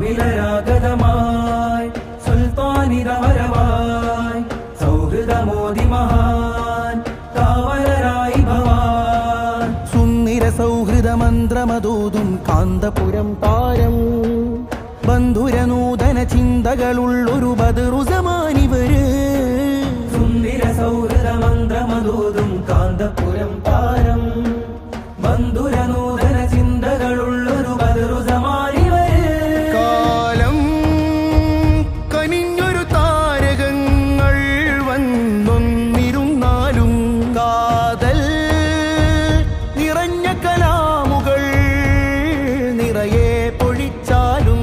അമിലരാഗതമായി സുൽത്താനിതവരവായി സൗഹൃദമോദി മഹാൻ കാവലരായി ഭവാൻ സുന്ദര സൗഹൃദ മന്ത്രമതൂതും കാന്തപുരം താരം ബന്ധുരനൂതന ചിന്തകളുള്ളൊരു ബദറുസമാനിവര് സുന്ദര സൗഹൃദ മന്ത്രമതൂതും കാന്തപുരം താരം ബന്ധുരനൂതന ചിന്തകളുള്ളൊരു ബദറുസമാനിവര് കാലം കനിഞ്ഞൊരു താരകങ്ങൾ വന്നൊന്നിരുന്നാലും കാതൽ നിറഞ്ഞ കലാമുകൾ നിറയെ പൊഴിച്ചാലും